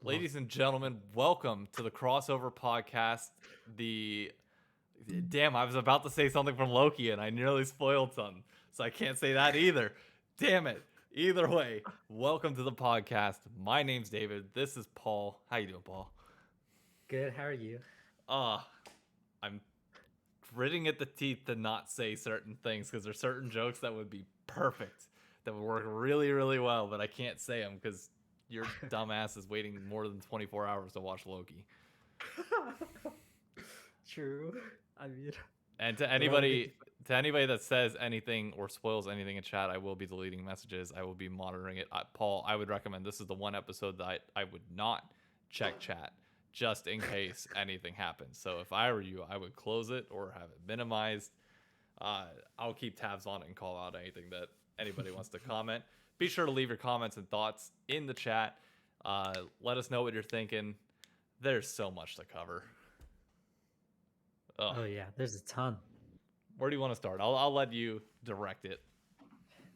Ladies and gentlemen, welcome to the crossover podcast. Damn, I was about to say something from Loki and I nearly spoiled something, so I can't say that either. Damn it. Either way, welcome to the podcast. My name's David. This is Paul. How you doing, Paul? Good. How are you? Uh, I'm gritting at the teeth to not say certain things because there's certain jokes that would be perfect, that would work really, really well, but I can't say them because your dumbass is waiting more than 24 hours to watch Loki. True. I mean, And to we're all good. anybody that says anything or spoils anything in chat, I will be deleting messages. I will be monitoring it. Paul, I would recommend this is the one episode that I would not check chat just in case anything happens. So if I were you, I would close it or have it minimized. I'll keep tabs on it and call out anything that anybody wants to comment. Be sure to leave your comments and thoughts in the chat. Let us know what you're thinking. There's so much to cover. Oh yeah, there's a ton. Where do you want to start? I'll let you direct it.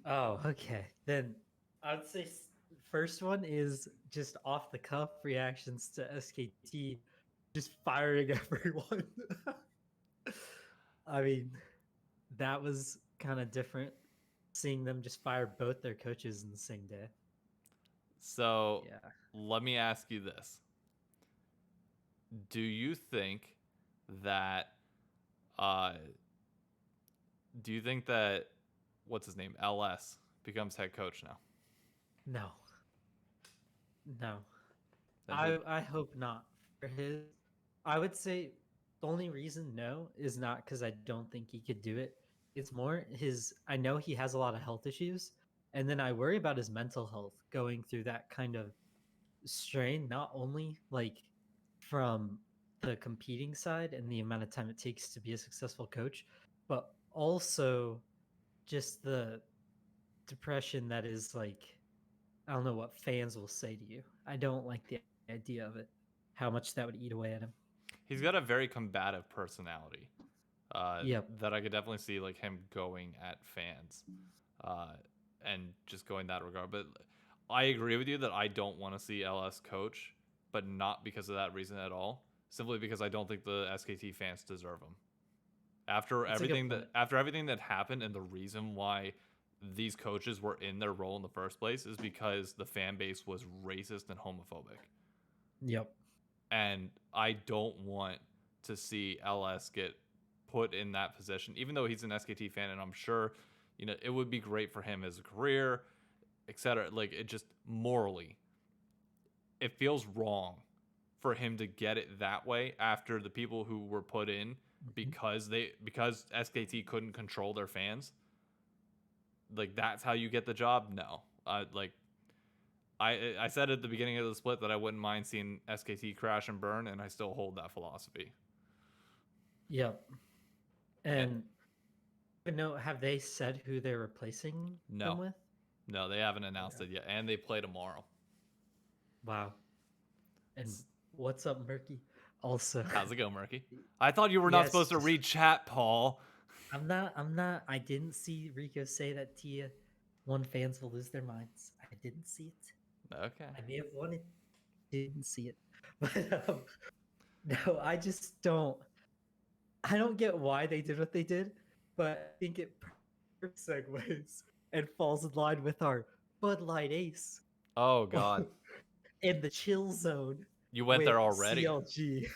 Oh, okay. Then I'd say first one is just off the cuff reactions to SKT just firing everyone. I mean, that was kind of different seeing them just fire both their coaches in the same day. So Yeah. let me ask you this. Do you think that what's his name? LS becomes head coach now? No. No. Then I hope not for his. I would say the only reason no is not because I don't think he could do it. It's more his. I know he has a lot of health issues, and then I worry about his mental health going through that kind of strain. Not only like from the competing side and the amount of time it takes to be a successful coach, but also just the depression that is like I don't know what fans will say to you. I don't like the idea of it. How much that would eat away at him. he's got a very combative personality. Yep. That I could definitely see like him going at fans, uh, and just going that regard. But I agree with you that I don't want to see LS coach, but not because of that reason at all. Simply because I don't think the SKT fans deserve him. It's a good point. After everything that happened, and the reason why these coaches were in their role in the first place is because the fan base was racist and homophobic. Yep. And I don't want to see LS get put in that position, even though he's an SKT fan, and I'm sure, it would be great for him as a career, etc. Like, it just morally, it feels wrong for him to get it that way after the people who were put in Mhm. because SKT couldn't control their fans. Like, that's how you get the job? No. I said at the beginning of the split that I wouldn't mind seeing SKT crash and burn, and I still hold that philosophy. Yep. And And no, have they said who they're replacing them no, with? no, they haven't announced Okay. it yet, and they play tomorrow. Wow. And what's up, Murky? Also, How's it go, Murky? I thought you were not yes, supposed to just read chat, Paul. I'm not. I didn't see Rico say that Tia one fans will lose their minds. I didn't see it. Okay. I may have wanted, didn't see it, but no, I just don't. I don't get why they did what they did, but I think it segues and falls in line with our Bud Light Ace Oh God, in the chill zone you went with there already. CLG.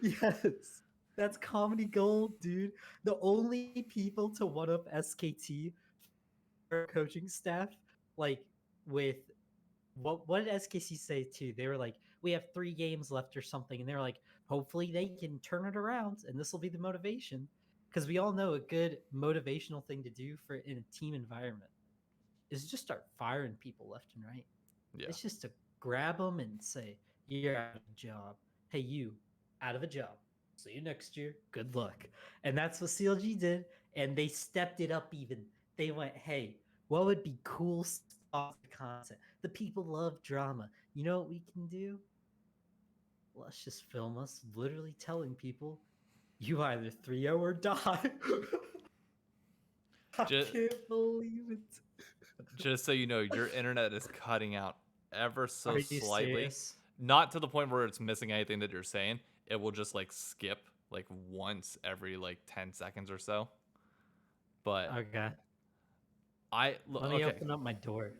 Yes, that's comedy gold, dude. The only people to one up SKT for coaching staff, like with what did SKC say too? They were like, we have 3 games left or something, and they're like, hopefully they can turn it around, and this will be the motivation. Because we all know a good motivational thing to do for in a team environment is just start firing people left and right. Yeah. It's just to grab them and say, you're out of a job. Hey, you, out of a job. See you next year. Good luck. And that's what CLG did. And they stepped it up even. They went, hey, what would be cool stuff content? The people love drama. You know what we can do? Let's just film us literally telling people, you either 3-0 or die. I Just, can't believe it. just so you know, your internet is cutting out ever so Are you slightly. serious? Not to the point where it's missing anything that you're saying. It will just like skip like once every like 10 seconds or so. But Okay. Let me okay. open up my door.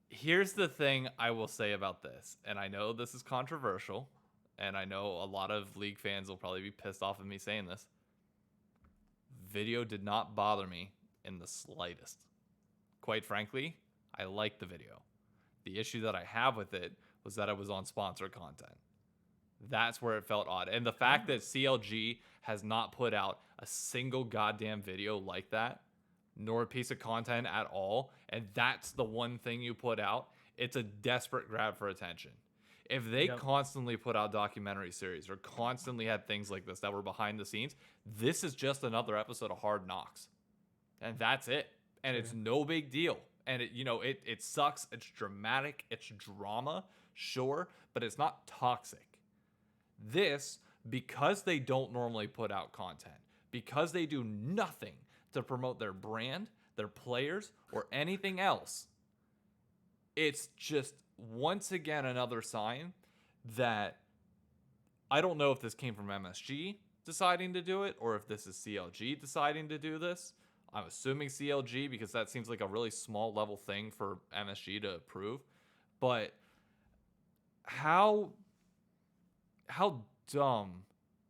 Here's the thing I will say about this, and I know this is controversial, and I know a lot of League fans will probably be pissed off at me saying this. Video did not bother me in the slightest. Quite frankly, I liked the video. The issue that I have with it was that it was on sponsored content. That's where it felt odd. And the fact that CLG has not put out a single goddamn video like that, nor a piece of content at all, and that's the one thing you put out, it's a desperate grab for attention. If they Yep. constantly put out documentary series or constantly had things like this that were behind the scenes, this is just another episode of Hard Knocks. And that's it. And it's True. no big deal. And it sucks. It's dramatic. It's drama, sure, but it's not toxic. This, because they don't normally put out content, because they do nothing to promote their brand, their players, or anything else, it's just once again another sign that I don't know if this came from MSG deciding to do it or if this is CLG deciding to do this. I'm assuming CLG because that seems like a really small level thing for MSG to approve. But how dumb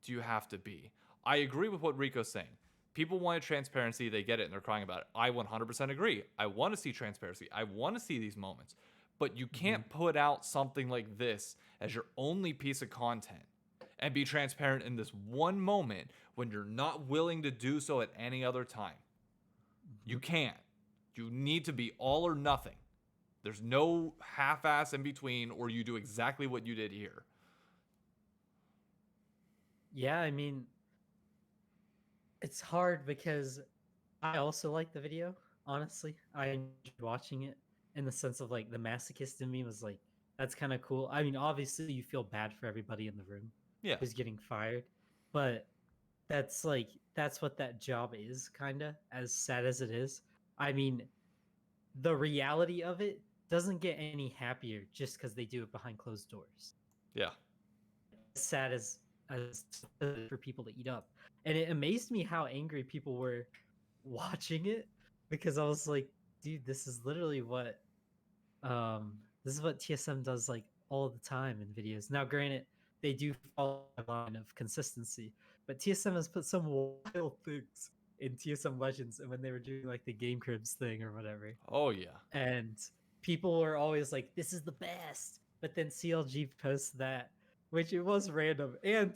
do you have to be? I agree with what Rico's saying. People wanted transparency, they get it, and they're crying about it. I 100% agree. I want to see transparency. I want to see these moments. But you can't put out something like this as your only piece of content and be transparent in this one moment when you're not willing to do so at any other time. You can't. You need to be all or nothing. There's no half-ass in between, or you do exactly what you did here. Yeah, I mean, it's hard because I also like the video, honestly. I enjoyed watching it in the sense of like the masochist in me was like, that's kind of cool. I mean, obviously you feel bad for everybody in the room Yeah. who's getting fired, but that's like that's what that job is, kind of, as sad as it is. I mean, the reality of it doesn't get any happier just because they do it behind closed doors. Yeah. Sad as for people to eat up. And it amazed me how angry people were watching it because I was like, dude, this is literally what TSM does like all the time in videos. Now, granted, they do follow a line of consistency, but TSM has put some wild things in TSM Legends and when they were doing like the Game Cribs thing or whatever. Oh, yeah. And people were always like, this is the best. But then CLG posts that, which it was random. And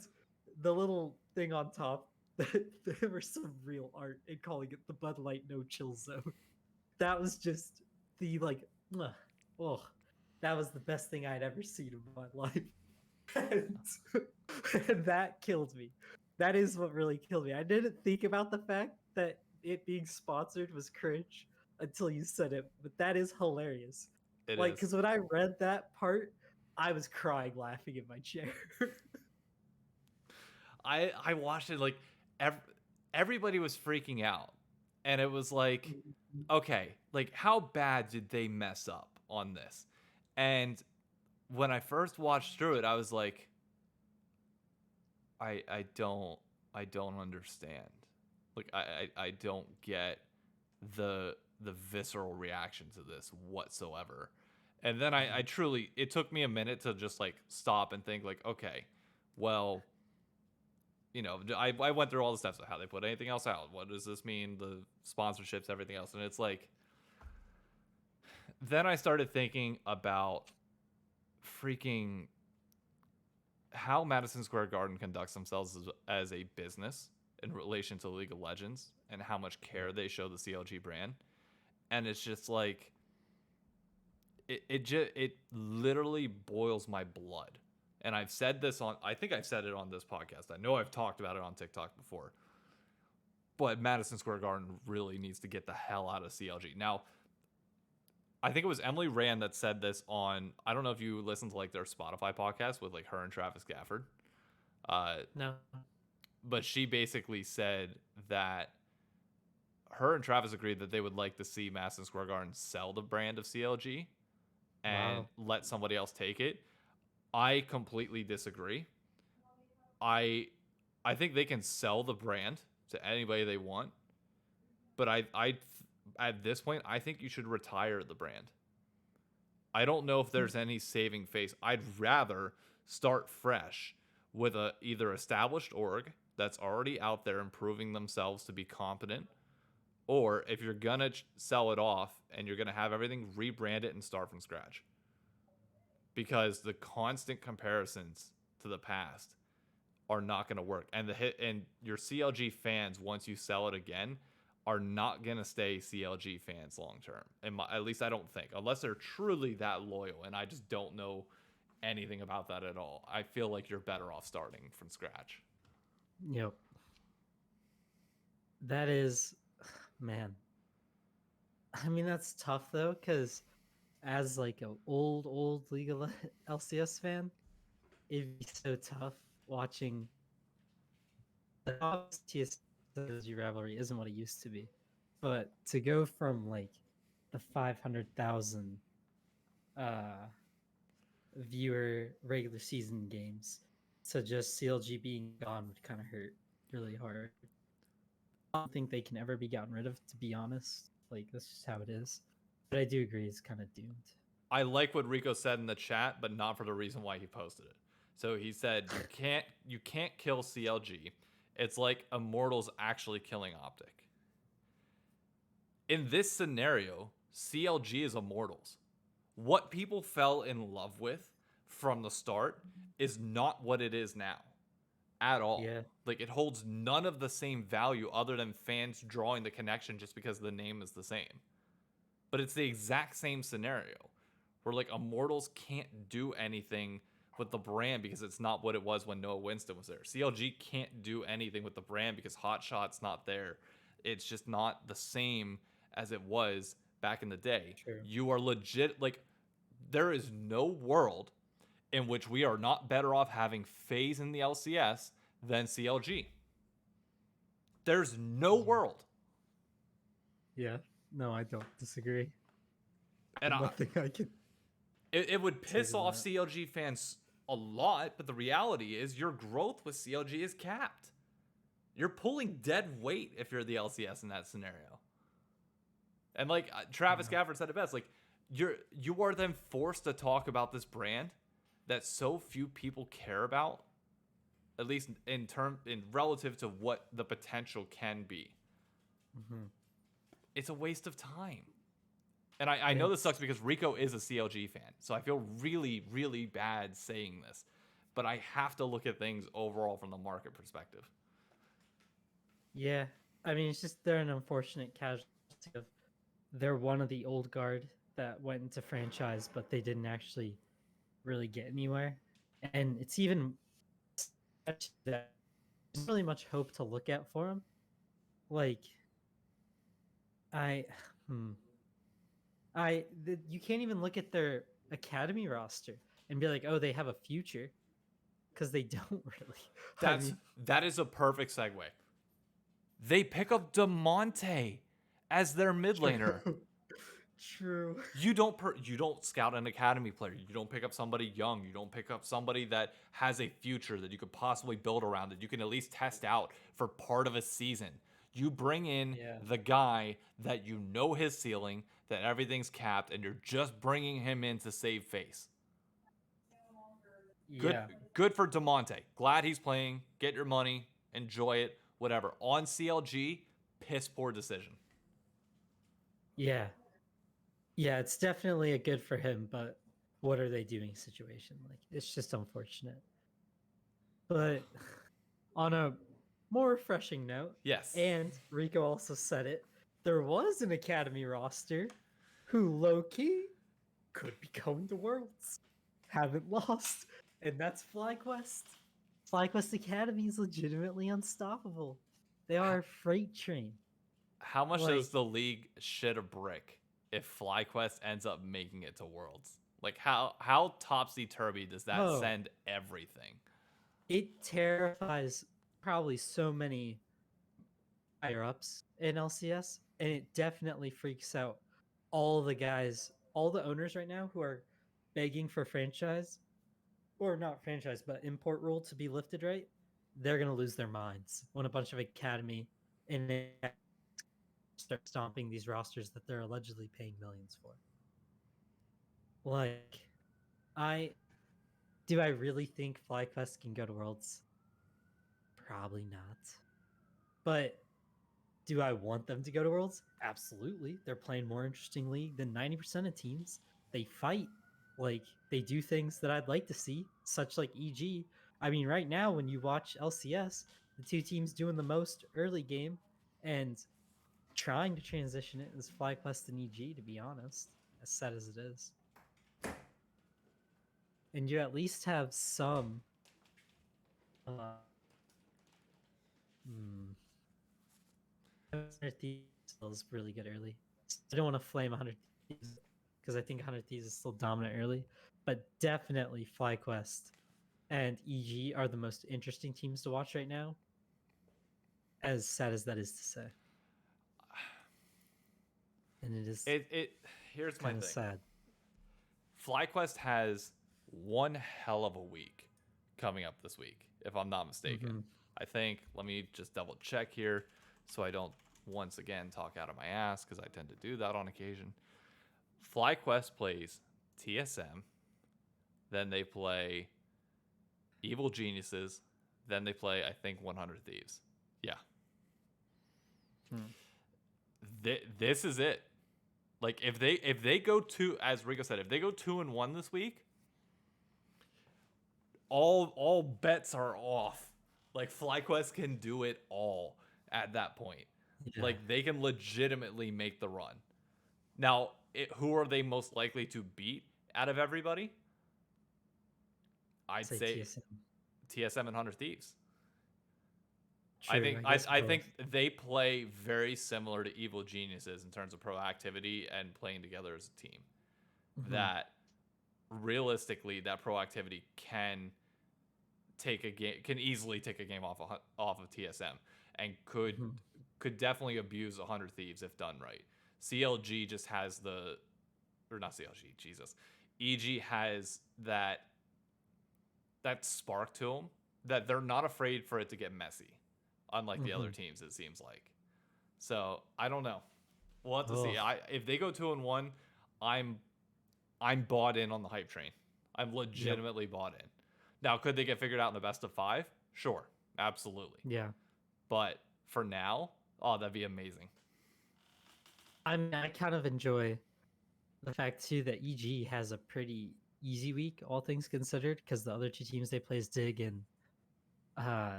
the little thing on top, there was some real art in calling it the Bud Light No Chill Zone. That was just the like, oh, that was the best thing I'd ever seen in my life. And, and that killed me. That is what really killed me. I didn't think about the fact that it being sponsored was cringe until you said it, but that is hilarious. It Like, is. because when I read that part, I was crying laughing in my chair. I watched it like everybody was freaking out. And it was like, okay, like how bad did they mess up on this? And when I first watched through it, I was like, I don't understand. Like I don't get the visceral reaction to this whatsoever. And then I truly, it took me a minute to just like stop and think like, okay, well, you know, I went through all the steps of how they put anything else out. What does this mean? The sponsorships, everything else. And it's like, then I started thinking about freaking how Madison Square Garden conducts themselves as a business in relation to League of Legends and how much care they show the CLG brand. And it's just like, it literally boils my blood. And I've said this I think I've said it on this podcast. I know I've talked about it on TikTok before. But Madison Square Garden really needs to get the hell out of CLG. Now, I think it was Emily Rand that said this on, I don't know if you listen to like their Spotify podcast with like her and Travis Gafford. No. But she basically said that her and Travis agreed that they would like to see Madison Square Garden sell the brand of CLG and Wow. let somebody else take it. I completely disagree. I I think they can sell the brand to anybody they want, but I at this point I think you should retire the brand. I don't know if there's any saving face. I'd rather start fresh with a either established org that's already out there improving themselves to be competent, or if you're gonna sell it off and you're gonna have everything, rebrand it and start from scratch. Because the constant comparisons to the past are not gonna work, and the hit and your CLG fans once you sell it again are not gonna stay CLG fans long term. And at least I don't think, unless they're truly that loyal. And I just don't know anything about that at all. I feel like you're better off starting from scratch. Yep. That is, man. I mean, that's tough though, because as like a old League of LCS fan, it'd be so tough watching the TSG rivalry isn't what it used to be, but to go from like the 500,000 uh viewer regular season games to just CLG being gone would kind of hurt really hard. I don't think they can ever be gotten rid of, to be honest. Like that's just how it is. But I do agree it's kind of doomed. I like what Rico said in the chat, but not for the reason why he posted it. So he said you can't kill CLG. It's like Immortals actually killing Optic. In this scenario, CLG is Immortals. What people fell in love with from the start is not what it is now at all. Yeah, Like it holds none of the same value other than fans drawing the connection just because the name is the same. But it's the exact same scenario where like Immortals can't do anything with the brand because it's not what it was when Noah Winston was there. CLG can't do anything with the brand because Hotshot's not there. It's just not the same as it was back in the day. true. You are legit like there is no world in which we are not better off having FaZe in the LCS than CLG. There's no world. Yeah. No, I don't disagree. And Nothing I can it would say piss to off that. CLG fans a lot, but the reality is your growth with CLG is capped. You're pulling dead weight if you're the LCS in that scenario. And like Travis Yeah. Gafford said it best, like you are then forced to talk about this brand that so few people care about, at least in relative to what the potential can be. Mm-hmm. It's a waste of time. And I know this sucks because Rico is a CLG fan, so I feel really, really bad saying this, but I have to look at things overall from the market perspective. Yeah. I mean, it's just they're an unfortunate casualty of they're one of the old guard that went into franchise, but they didn't actually really get anywhere. And it's even that there's really much hope to look at for them. Like, I, hmm, you can't even look at their academy roster and be like, oh, they have a future, because they don't really. That is a perfect segue. They pick up DeMonte as their mid laner. True. You don't scout an academy player. You don't pick up somebody young. You don't pick up somebody that has a future that you could possibly build around, that you can at least test out for part of a season. You bring in Yeah. the guy that you know his ceiling, that everything's capped, and you're just bringing him in to save face. Good Yeah. good for DeMonte. Glad he's playing. Get your money. Enjoy it. Whatever. On CLG, piss poor decision. Yeah. Yeah, it's definitely a good for him, but what are they doing situation? Like, it's just unfortunate. But on a more refreshing note, Yes. and Rico also said it, there was an academy roster who low key could be going to Worlds. Haven't lost, and that's FlyQuest. FlyQuest Academy is legitimately unstoppable. They are a freight train. How much Like, does the league shit a brick if FlyQuest ends up making it to Worlds? Like how topsy turvy does that oh, send everything? it terrifies probably so many higher ups in LCS, and it definitely freaks out all the guys, all the owners right now who are begging for franchise, or not franchise, but import rule to be lifted, right? They're gonna lose their minds when a bunch of academy and start stomping these rosters that they're allegedly paying millions for. Like, I do I really think FlyQuest can go to Worlds? Probably not. But do I want them to go to Worlds? Absolutely. They're playing more interesting league than 90% of teams. They fight. Like, they do things that I'd like to see, such like EG. I mean, right now, when you watch LCS, the two teams doing the most early game and trying to transition it is FlyQuest and EG, to be honest, as sad as it is. And you at least have some. Uh, 100 Thieves is really good early. I don't want to flame 100 Thieves because I think 100 Thieves is still dominant early, but definitely FlyQuest and EG are the most interesting teams to watch right now. As sad as that is to say, and it is Here's my kind of thing. sad. FlyQuest has one hell of a week coming up this week, if I'm not mistaken. Mm-hmm. I think, let me just double check here so I don't once again talk out of my ass, because I tend to do that on occasion. FlyQuest plays TSM, then they play Evil Geniuses, then they play, I think, 100 Thieves. Yeah. This is it. Like, if they go to, as Rico said, if they go 2-1 this week, all bets are off. Like, FlyQuest can do it all at that point. Yeah. Like, they can legitimately make the run. Now, who are they most likely to beat out of everybody? I'd say TSM and 100 Thieves. True, I think they play very similar to Evil Geniuses in terms of proactivity and playing together as a team. Mm-hmm. That realistically, that proactivity can easily take a game off of TSM, and could definitely abuse 100 Thieves if done right. CLG just has not CLG, Jesus. EG has that spark to them that they're not afraid for it to get messy, unlike the other teams, it seems like. So I don't know. We'll have to see. If they go 2-1, I'm bought in on the hype train. I'm legitimately bought in. Now, could they get figured out in the best of 5? Sure, absolutely. Yeah. But for now, that'd be amazing. I mean, I kind of enjoy the fact too that EG has a pretty easy week, all things considered, because the other two teams they play is Dig and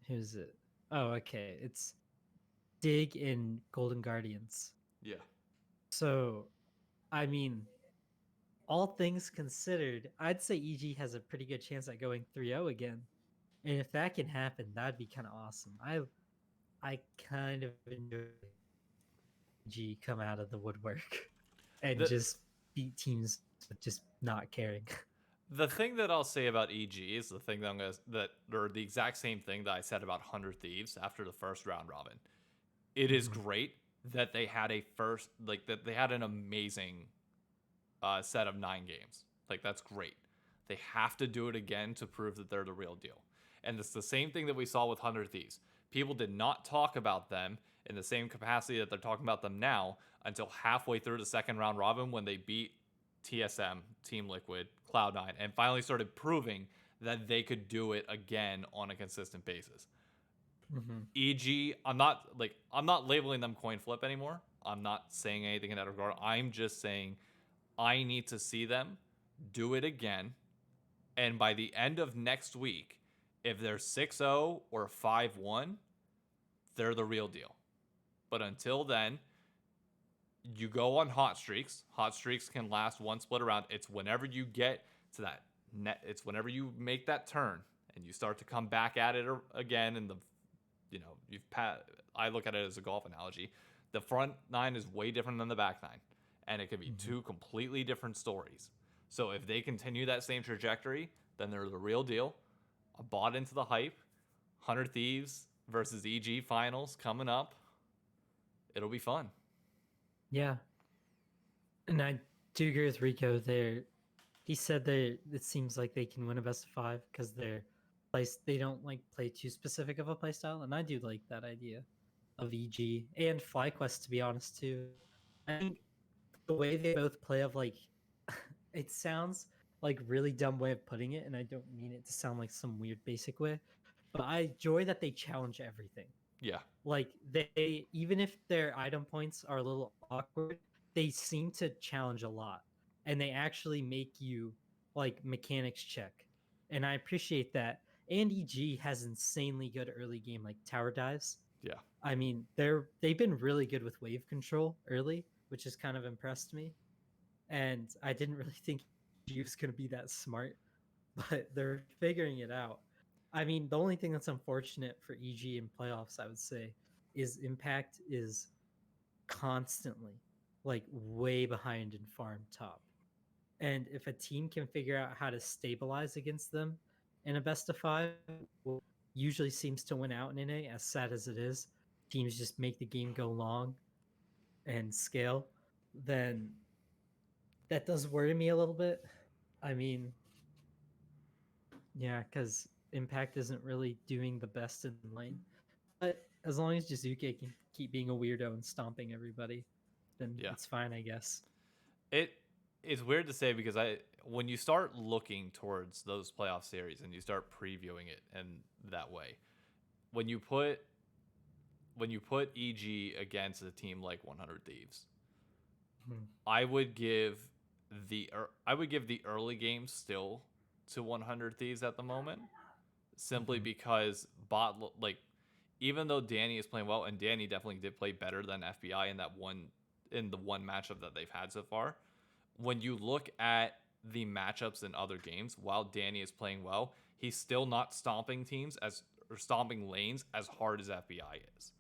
who's it? Oh, okay. It's Dig and Golden Guardians. Yeah. So, I mean, all things considered, I'd say EG has a pretty good chance at going 3-0 again. And if that can happen, that'd be kind of awesome. I kind of enjoy EG come out of the woodwork and just beat teams just not caring. The thing that I'll say about EG is the thing or the exact same thing that I said about 100 Thieves after the first round robin. It is great that they had that they had an amazing set of 9 games. Like, that's great. They have to do it again to prove that they're the real deal. And it's the same thing that we saw with 100 Thieves. People did not talk about them in the same capacity that they're talking about them now until halfway through the second round robin, when they beat TSM, Team Liquid, Cloud9, and finally started proving that they could do it again on a consistent basis. EG, I'm not labeling them coin flip anymore. I'm not saying anything in that regard. I'm just saying I need to see them do it again. And by the end of next week, if they're 6-0 or 5-1, they're the real deal. But until then, you go on hot streaks. Hot streaks can last one split around. It's whenever you get to that net. It's whenever you make that turn and you start to come back at it again. And I look at it as a golf analogy. The front 9 is way different than the back 9, and it could be two completely different stories. So if they continue that same trajectory, then they're the real deal. I bought into the hype. 100 Thieves versus EG finals coming up. It'll be fun. Yeah. And I Duger's Rico, he said that it seems like they can win a best of 5 because they don't like play too specific of a play style, and I do like that idea of EG and FlyQuest, to be honest too. I think the way they both play of like it sounds like really dumb way of putting it, and I don't mean it to sound like some weird basic way, but I enjoy that they challenge everything. Yeah, Like they even if their item points are a little awkward, they seem to challenge a lot. And they actually make you like mechanics check. And I appreciate that. And EG has insanely good early game like tower dives. yeah, I mean, they've been really good with wave control early, which has kind of impressed me. And I didn't really think EG was going to be that smart, but they're figuring it out. I mean, the only thing that's unfortunate for EG in playoffs, I would say, is Impact is constantly like way behind in farm top. And if a team can figure out how to stabilize against them in a best of 5, usually seems to win out in NA, as sad as it is. Teams just make the game go long and scale, then that does worry me a little bit. I mean, yeah, because Impact isn't really doing the best in lane. But as long as Jizuke can keep being a weirdo and stomping everybody, then yeah. it's fine, I guess. It is weird to say because when you start looking towards those playoff series and you start previewing it in that way, when you put EG against a team like 100 Thieves, Hmm. I would give the early game still to 100 Thieves at the moment, simply Mhm. because like even though Danny is playing well, and Danny definitely did play better than FBI in the one matchup that they've had so far. When you look at the matchups in other games, while Danny is playing well, he's still not stomping teams as or stomping lanes as hard as FBI is.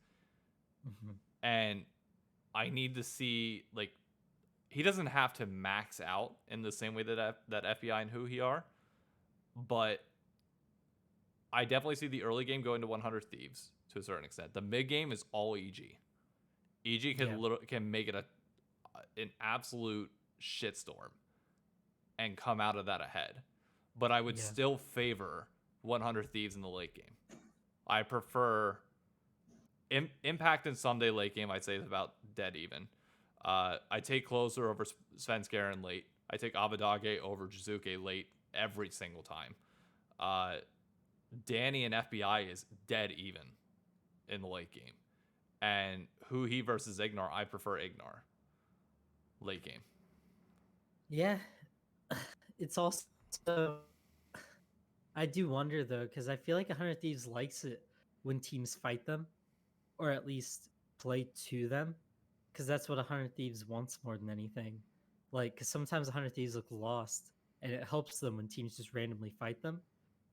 Mhm. And I need to see like he doesn't have to max out in the same way that FBI and who he are, but I definitely see the early game going to 100 Thieves to a certain extent. The mid game is all EG. EG Yeah. can make it an absolute shitstorm and come out of that ahead. But I would Yeah. still favor 100 Thieves in the late game. I prefer Impact in Sunday late game. I'd say is about dead even. I take Closer over Svenskeren late. I take Abadage over Jizuke late every single time. Uh, Danny and FBI is dead even in the late game. And who he versus Ignar, I prefer Ignar late game. Yeah. It's also I do wonder though, because I feel like 100 Thieves likes it when teams fight them, or at least play to them, because that's what 100 Thieves wants more than anything. Like, because sometimes 100 Thieves look lost, and it helps them when teams just randomly fight them.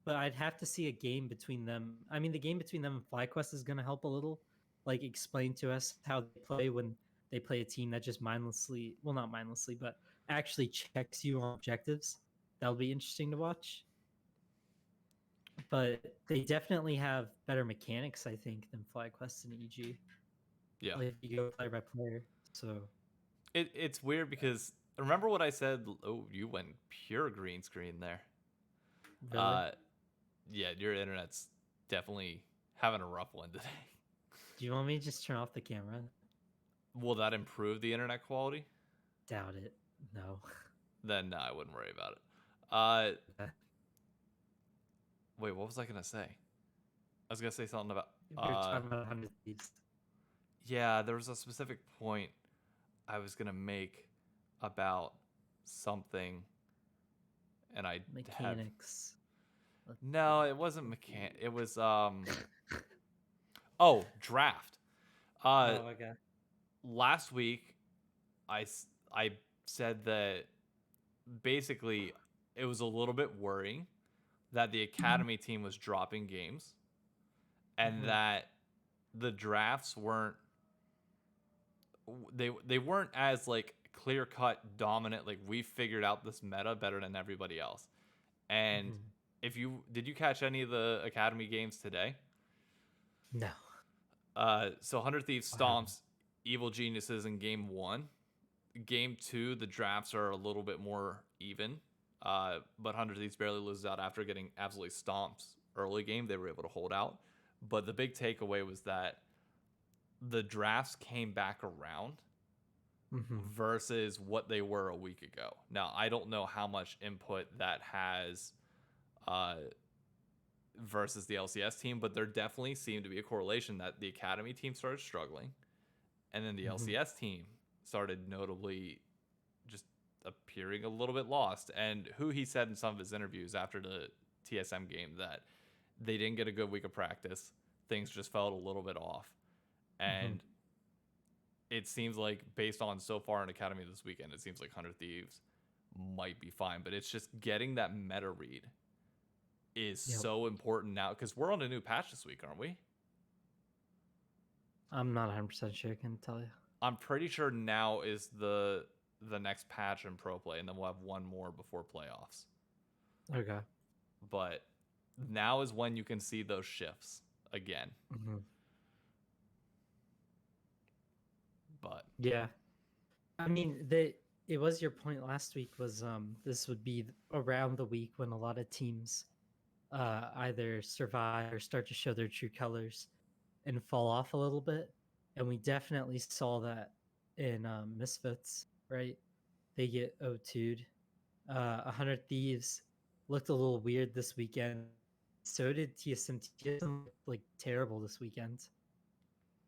But I'd have to see a game between them. I mean, the game between them and FlyQuest is going to help a little. Like, explain to us how they play when they play a team that just mindlessly, well, not mindlessly, but actually checks you on objectives. That'll be interesting to watch. But they definitely have better mechanics, I think, than FlyQuest and EG. Yeah. Like, if you go player by player. So, It's weird because remember what I said? Oh, you went pure green screen there. really? Uh, yeah, your internet's definitely having a rough one today. Do you want me to just turn off the camera? Will that improve the internet quality? Doubt it. No. Then no, I wouldn't worry about it. Wait, what was I gonna say? I was gonna say something about. We were talking about 100 Thieves. Yeah, there was a specific point I was gonna make about something, and I have Mechanics. Let's no. see. It wasn't It was oh, draft. Uh, Oh, okay. last week I said that basically it was a little bit worrying that the academy team was dropping games and Mhm. that the drafts they weren't as like clear cut dominant, like we figured out this meta better than everybody else. And Mhm. if you did you catch any of the academy games today? No, So 100 Thieves I haven't. stomps Evil Geniuses in game 1. Game 2, the drafts are a little bit more even. But 100 Thieves barely loses out after getting absolutely stomped early game. They were able to hold out. But the big takeaway was that the drafts came back around Mm-hmm. versus what they were a week ago. Now, I don't know how much input that has uh, versus the LCS team, but there definitely seemed to be a correlation that the academy team started struggling, and then the Mm-hmm. LCS team started notably just appearing a little bit lost. And who he said in some of his interviews after the TSM game that they didn't get a good week of practice, things just felt a little bit off, Mm-hmm. and it seems like based on so far in academy this weekend, it seems like 100 Thieves might be fine, but it's just getting that meta read is Yep. so important now because we're on a new patch this week, aren't we? I'm not 100% sure. I can tell you. I'm pretty sure now is the next patch in pro play, and then we'll have one more before playoffs. Okay. But now is when you can see those shifts again. Mm-hmm. But Yeah. I mean, it was your point last week was this would be around the week when a lot of teams either survive or start to show their true colors and fall off a little bit. And we definitely saw that in Misfits, right? They get O2'd. 100 Thieves looked a little weird this weekend. So did TSM. TSM looked like terrible this weekend.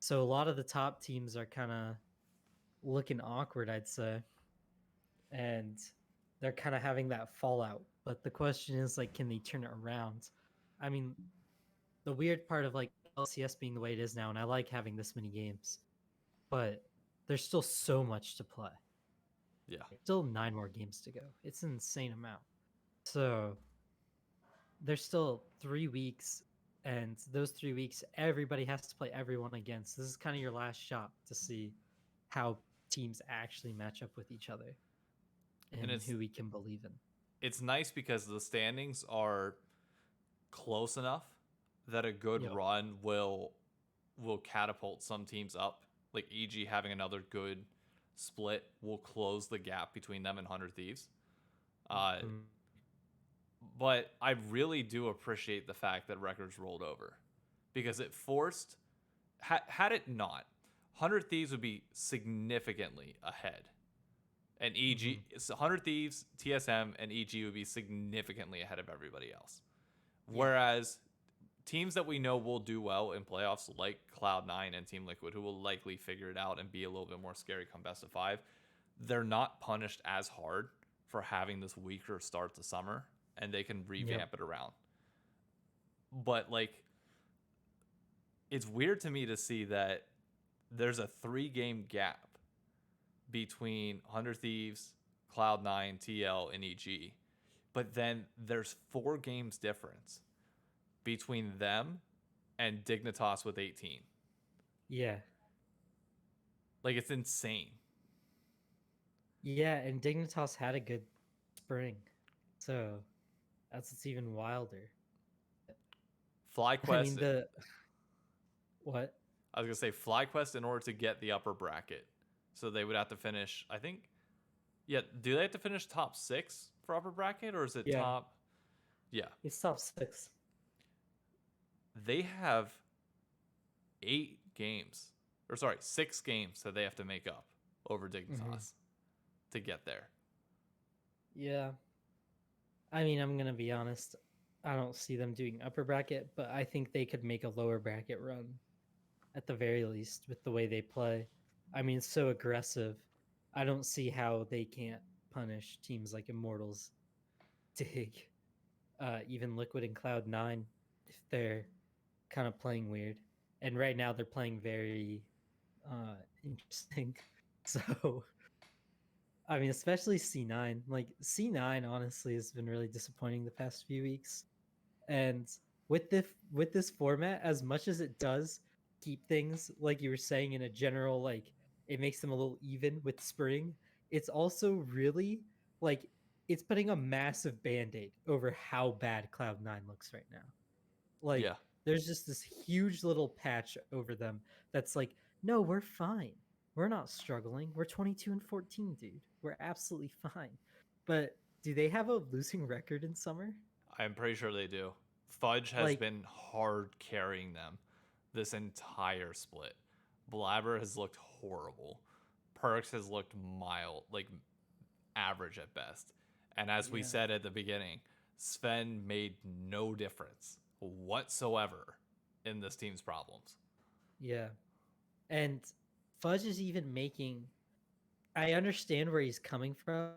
So a lot of the top teams are kind of looking awkward, I'd say. And they're kind of having that fallout. But the question is, like, can they turn it around? I mean, the weird part of like LCS being the way it is now, and I like having this many games, but there's still so much to play. yeah, There's still 9 more games to go. It's an insane amount. So there's still 3 weeks, and those 3 weeks, everybody has to play everyone again. So this is kind of your last shot to see how teams actually match up with each other and and who we can believe in. it's nice because the standings are close enough that a good Yep. run will catapult some teams up. Like EG having another good split will close the gap between them and 100 Thieves. Uh, Mm. but I really do appreciate the fact that records rolled over because it forced. Had it not, 100 Thieves would be significantly ahead. And EG, Mhm. 100 Thieves, TSM, and EG would be significantly ahead of everybody else. Yeah. Whereas teams that we know will do well in playoffs, like Cloud9 and Team Liquid, who will likely figure it out and be a little bit more scary come best of five, they're not punished as hard for having this weaker start to summer, and they can Yep. revamp it around. But like, it's weird to me to see that there's a 3 game gap between 100 Thieves, Cloud9, TL, and EG. But then there's 4 games difference between them and Dignitas with 18. Yeah. Like, it's insane. Yeah, and Dignitas had a good spring. So that's what's even wilder. I mean FlyQuest, the what? I was going to say FlyQuest in order to get the upper bracket. So they would have to finish, I think, yeah, do they have to finish top 6 for upper bracket or is it Yeah, top? Yeah. it's top 6. They have 8 games, or sorry, 6 games that they have to make up over Mm-hmm. Dignitas to get there. Yeah. I mean, I'm gonna be honest. I don't see them doing upper bracket, but I think they could make a lower bracket run at the very least with the way they play. I mean, it's so aggressive. I don't see how they can't punish teams like Immortals, Dig, even Liquid and Cloud9 if they're kind of playing weird. And right now they're playing very interesting. So I mean, especially C9. Like C9 honestly has been really disappointing the past few weeks. And with this format, as much as it does keep things like you were saying in a general like it makes them a little even with spring, it's also really like it's putting a massive band-aid over how bad Cloud9 looks right now. Like Yeah. there's just this huge little patch over them that's like, no, we're fine. we're not struggling. We're 22-14, dude. We're absolutely fine. But do they have a losing record in summer? I'm pretty sure they do. Fudge has Like, been hard carrying them this entire split. Blabber has looked horrible. Perks has looked mild, like average at best. And as we yeah, said at the beginning, Sven made no difference whatsoever in this team's problems. yeah. And Fudge is even making. I understand where he's coming from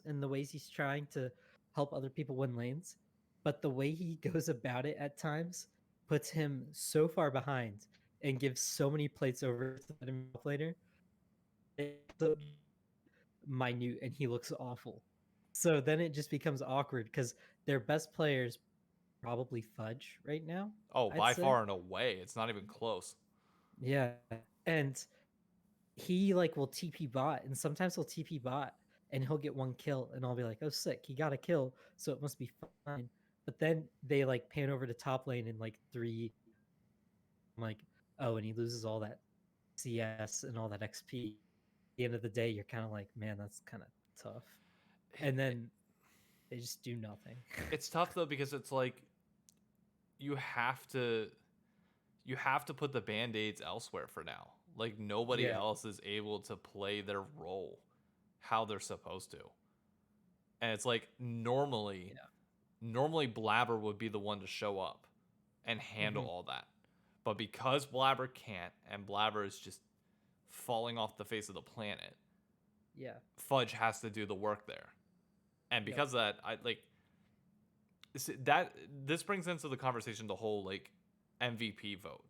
and the ways he's trying to help other people win lanes, but the way he goes about it at times puts him so far behind and gives so many plates over to the top laner. It's so minute and he looks awful. So then it just becomes awkward because their best players probably Fudge right now, Oh, I'd by say. far and away, it's not even close. Yeah. And he like will TP bot, and sometimes he'll TP bot and he'll get one kill, and I'll be like, "Oh, sick, he got a kill, so it must be fine." But then they like pan over to top lane in like three. I'm like, "Oh," and he loses all that CS and all that XP. At the end of the day, you're kind of like, "Man, that's kind of tough." And then they just do nothing. It's tough though because it's like you have to you have to put the band-aids elsewhere for now. Like nobody Yeah, else is able to play their role how they're supposed to. And it's like yeah. normally Blabber would be the one to show up and handle Hmm. all that. But because Blabber can't and Blabber is just falling off the face of the planet, Yeah. Fudge has to do the work there. And Yep. because of that, I like that this brings into the conversation the whole like MVP vote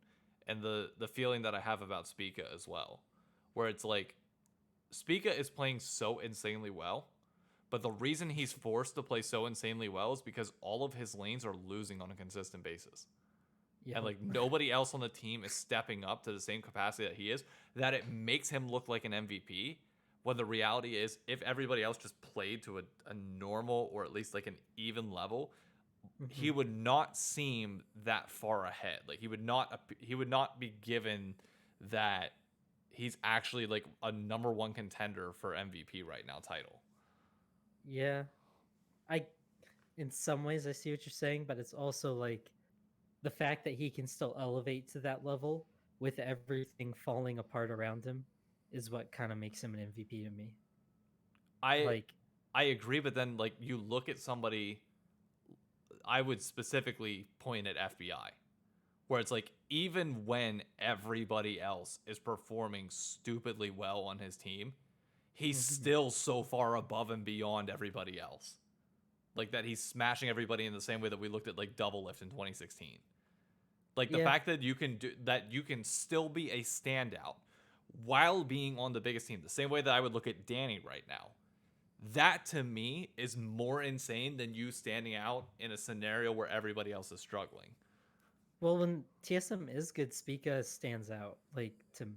and the feeling that I have about Spica as well, where it's like Spica is playing so insanely well, but the reason he's forced to play so insanely well is because all of his lanes are losing on a consistent basis. And Yep. like nobody else on the team is stepping up to the same capacity that he is, that it makes him look like an MVP. When the reality is, if everybody else just played to a normal or at least like an even level, he Hmm. would not seem that far ahead. Like he would not be given that he's actually like a number one contender for MVP right now title. Yeah. I in some ways I see what you're saying, but it's also like the fact that he can still elevate to that level with everything falling apart around him is what kind of makes him an MVP to me. I Like, I agree, but then like you look at somebody, I would specifically point at FBI, where it's like even when everybody else is performing stupidly well on his team, he's mhm. still so far above and beyond everybody else. Like that he's smashing everybody in the same way that we looked at like Double Lift in 2016. Like the Yeah, fact that you can still be a standout while being on the biggest team, the same way that I would look at Danny right now. That to me is more insane than you standing out in a scenario where everybody else is struggling. well, when TSM is good, Spica stands out. Like to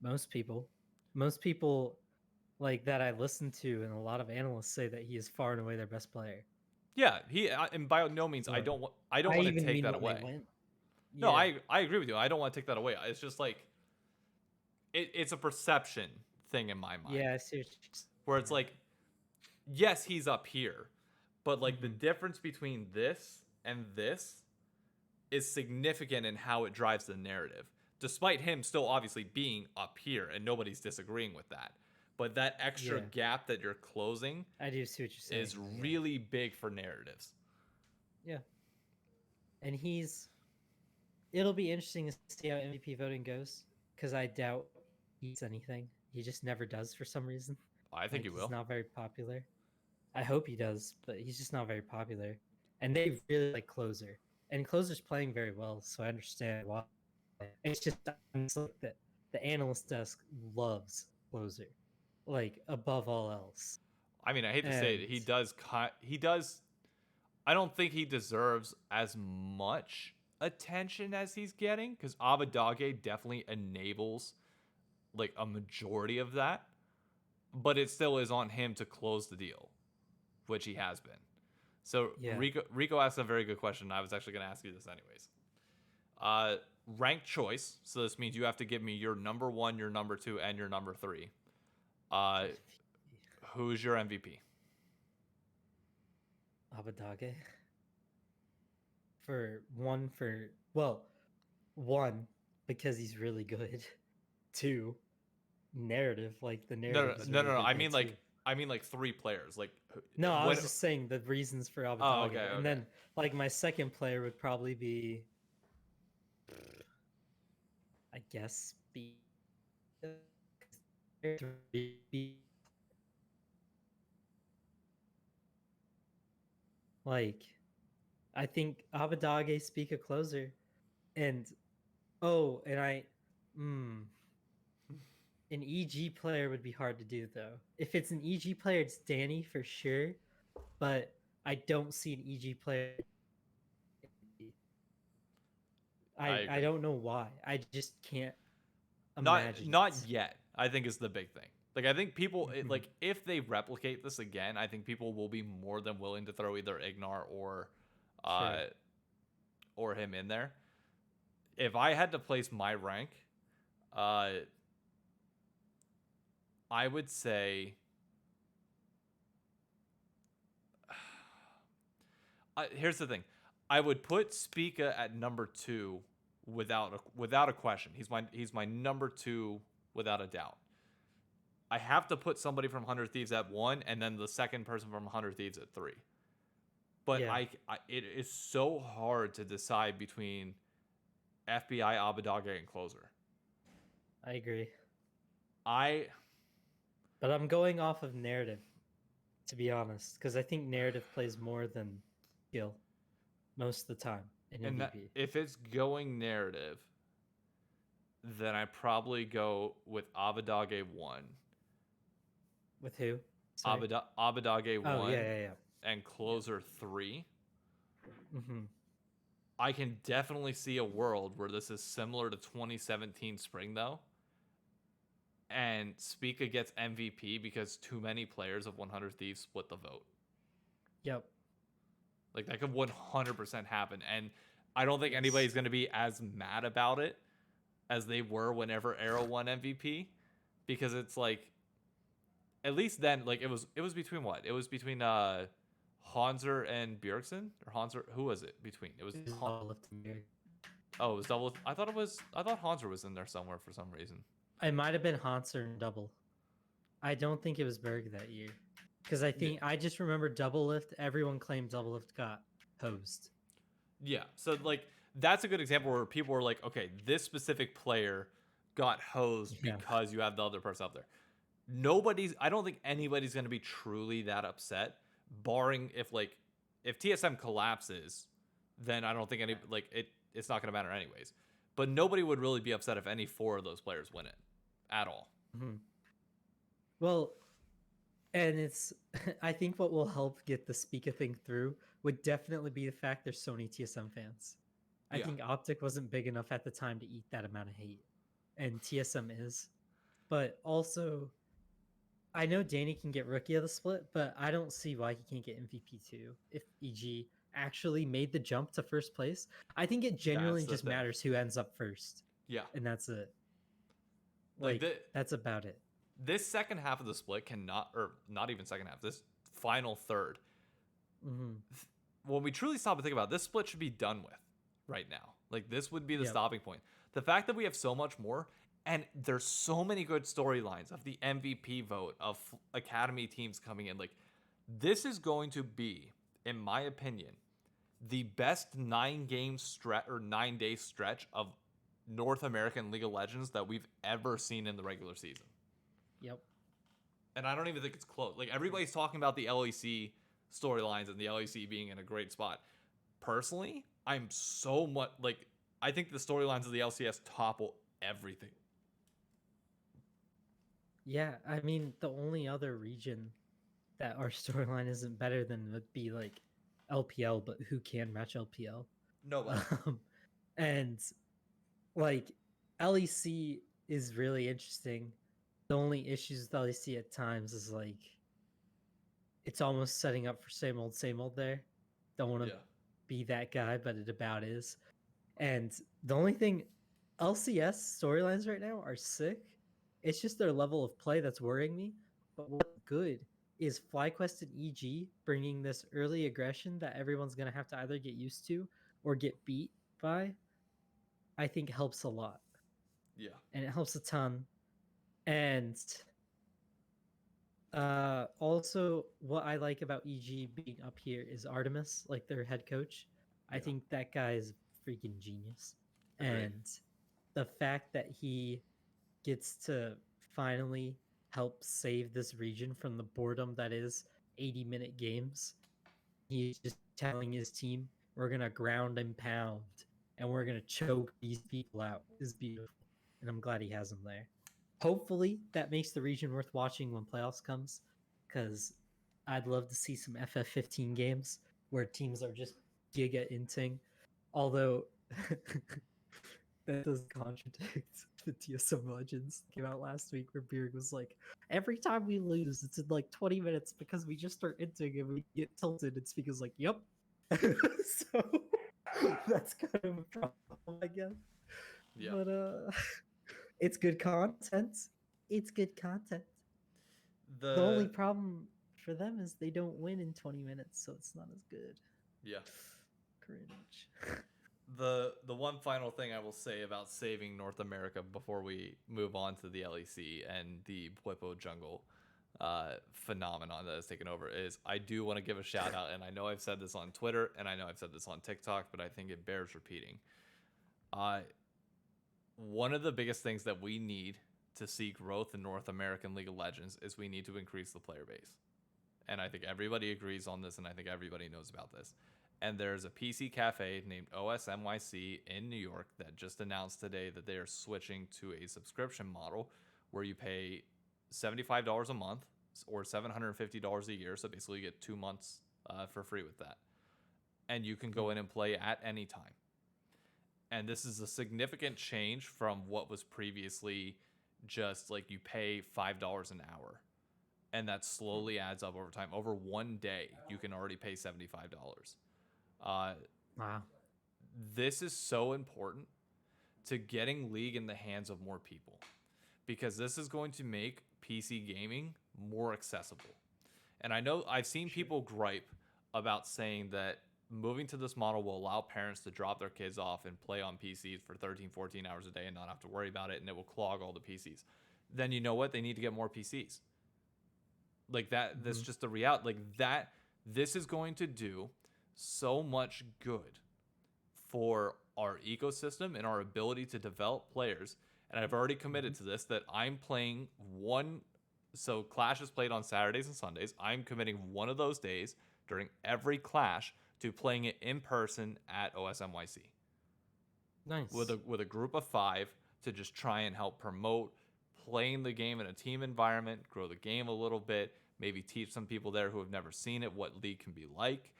most people, most people like that I listen to, and a lot of analysts say that he is far and away their best player. Yeah, and by no means So I don't I want to even take mean that when they away. win. No, Yeah, I agree with you. I don't want to take that away. It's just like it's a perception thing in my mind yeah, I see what you're where it's saying. like yes, he's up here, but like the Hmm. difference between this and this is significant in how it drives the narrative. Despite him still obviously being up here and nobody's disagreeing with that. But that extra Yeah, gap that you're closing I do see what you're saying. is Yeah, really big for narratives. yeah, and it'll be interesting to see how MVP voting goes because I doubt he eats anything. He just never does for some reason. I think Like you he's will. not very popular. I hope he does, but he's just not very popular. And they really like Closer, and Closer's playing very well, so I understand why. It's just honestly that the analyst desk loves Closer, like above all else. I mean, I hate to say And it, he does I don't think he deserves as much attention as he's getting because Abadage definitely enables like a majority of that, but it still is on him to close the deal, which he has been. So yeah, Rico asked a very good question. I was actually going to ask you this anyways. Uh, Ranked choice. So this means you have to give me your number one, your number two, and your number three. Uh, who's your MVP? Abadage. One, because he's really good. Two, narrative. Like the No, narrative no, is no, really no, no. good there too. I mean like three players. Like No, I when? was just saying the reasons for Oh, Abadage. okay, And okay. then like my second player would probably be, I guess, be like I think Abadage speak a closer. And oh, and an EG player would be hard to do though. If it's an EG player, it's Danny for sure, but I don't see an EG player. I I agree. don't know why. I just can't Not imagine not it. yet. I think is the big thing. Like I think people Mhm. like if they replicate this again, I think people will be more than willing to throw either Ignar Sure. uh or him in there. If I had to place my rank, uh I would say here's the thing. I would put Spica at number 2 without a question. He's my number 2 without a doubt. I have to put somebody from 100 Thieves at 1 and then the second person from 100 Thieves at 3. But Yeah, it is so hard to decide between FBI, Abadage, and Closer. I agree. I But I'm going off of narrative, to be honest, because I think narrative plays more than skill most of the time in and that, MVP. if it's going narrative, then I probably go with Abadage 1, With who? Sorry. Abadage Oh, 1, yeah. and Yeah. Closer 3. Hmm. I can definitely see a world where this is similar to 2017 spring though, and Spica gets MVP because too many players of 100 Thieves split the vote. Yep. Like that could 100% happen, and I don't think Yes. anybody's going to be as mad about it as they were whenever Arrow won MVP, because it's like at least then like it was between what? It was between Hanser and Bjergsen, or Hanser, who was it between? It was All of them here. oh, it was double. I thought Hanser was in there somewhere for some reason. It might have been Hanser and double. I don't think it was Berg that year. Because Yeah. I just remember double lift. Everyone claimed double lift got hosed. Yeah. So like that's a good example where people were like, okay, this specific player got hosed Yeah. because you have the other person up there. I don't think anybody's going to be truly that upset, barring if TSM collapses, then I don't think it's not going to matter anyways. But nobody would really be upset if any four of those players win it at all. Mhm. Well, and it's I think what will help get the Speaker thing through would definitely be the fact there's so many TSM fans. I Yeah. think Optic wasn't big enough at the time to eat that amount of hate, and TSM is. But also, I know Danny can get rookie of the split, but I don't see why he can't get MVP too if EG actually made the jump to first place. I think it That's genuinely the just thing. matters who ends up first, Yeah. and that's it. Like Like that's about it. this second half of the split cannot, or not even second half, this final third, Hmm. when we truly stop and think about it, this split should be done with right now. Like this would be the Yep. stopping point. The fact that we have so much more, and there's so many good storylines of the MVP vote of academy teams coming in. Like this is going to be, in my opinion, the best 9-game stretch or 9-day stretch of North American League of Legends that we've ever seen in the regular season. Yep. And I don't even think it's close. Like everybody's talking about the LEC storylines and the LEC being in a great spot. Personally, I'm so much like I think the storylines of the LCS topple everything. Yeah, I mean the only other region that our storyline isn't better than would be like LPL, but who can match LPL? Nobody. Um, and like LEC is really interesting. The only issues with LEC at times is like it's almost setting up for same old there. Don't want to Yeah. be that guy, but it about is. And the only thing, LCS storylines right now are sick. It's just their level of play that's worrying me. But what's good is FlyQuest and EG bringing this early aggression that everyone's going to have to either get used to or get beat by. I think helps a lot. Yeah. And it helps a ton. And also, what I like about EG being up here is Artemis, like their head coach. I Yeah. think that guy is freaking genius. Agreed. And the fact that he gets to finally help save this region from the boredom that is 80-minute games. He's just telling his team, we're going to ground and pound and we're going to choke these people out is beautiful. And I'm glad he has them there. Hopefully that makes the region worth watching when playoffs comes, because I'd love to see some FF15 games where teams are just giga inting. Although that does contradict the TSM Legends that came out last week where Beard was like, every time we lose, it's in like 20 minutes because we just start inting and we get tilted. And Speaker's like, yep. So that's kind of a problem, I guess. Yeah. But it's good content. It's good content. The only The problem for them is they don't win in 20 minutes, so it's not as good. yeah. Cringe. The one final thing I will say about saving North America before we move on to the LEC and the Bwipo jungle phenomenon that has taken over is I do want to give a shout out, and I know I've said this on Twitter and I know I've said this on TikTok, but I think it bears repeating. One of the biggest things that we need to see growth in North American League of Legends is we need to increase the player base. And I think everybody agrees on this, and I think everybody knows about this. And there's a PC cafe named OSNYC in New York that just announced today that they are switching to a subscription model where you pay $75 a month or $750 a year. So basically, you get 2 months for free with that. And you can go in and play at any time. And this is a significant change from what was previously just like you pay $5 an hour. And that slowly adds up over time. Over one day, you can already pay $75. Wow. This is so important to getting League in the hands of more people because this is going to make PC gaming more accessible. And I know I've seen people gripe about saying that moving to this model will allow parents to drop their kids off and play on PCs for 13, 14 hours a day and not have to worry about it, and it will clog all the PCs. Then you know what? They need to get more PCs. Like that, that's just the reality. Like that, this is going to do so much good for our ecosystem and our ability to develop players. And I've already committed to this that I'm playing one. So Clash is played on Saturdays and Sundays. I'm committing one of those days during every Clash to playing it in person at OSNYC. Nice. With a group of 5 to just try and help promote playing the game in a team environment, grow the game a little bit, maybe teach some people there who have never seen it what League can be like.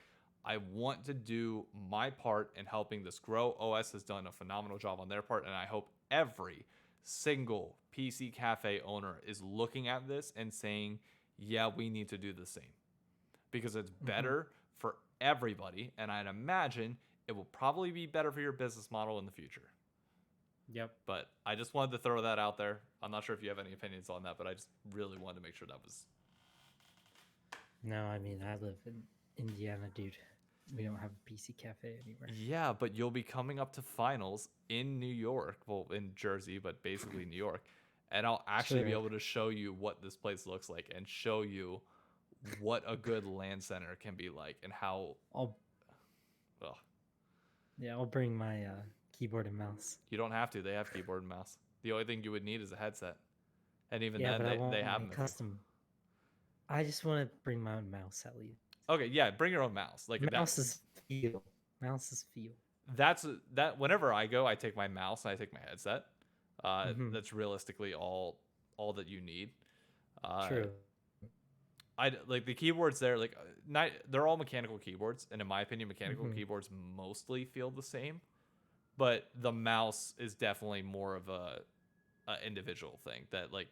I want to do my part in helping this grow. OS has done a phenomenal job on their part, and I hope every single PC cafe owner is looking at this and saying, yeah, we need to do the same. Because it's better for everybody, and I'd imagine it will probably be better for your business model in the future. Yep. But I just wanted to throw that out there. I'm not sure if you have any opinions on that, but I just really wanted to make sure that was... No, I mean, I live in Indiana, dude. We don't have a PC cafe anywhere. Yeah, but you'll be coming up to finals in New York. Well, in Jersey, but basically New York. And I'll actually be able to show you what this place looks like and show you what a good LAN center can be like and how... I'll bring my keyboard and mouse. You don't have to. They have keyboard and mouse. The only thing you would need is a headset. And even Yeah, then, but they have them. custom. I just want to bring my own mouse at least. Okay, yeah, bring your own mouse. Like mouse is feel. Mouse is feel. That's that. Whenever I go, I take my mouse and I take my headset. That's realistically all that you need. True. I like the keyboards there. Like, they're all mechanical keyboards, and in my opinion, mechanical keyboards mostly feel the same. But the mouse is definitely more of a individual thing. That like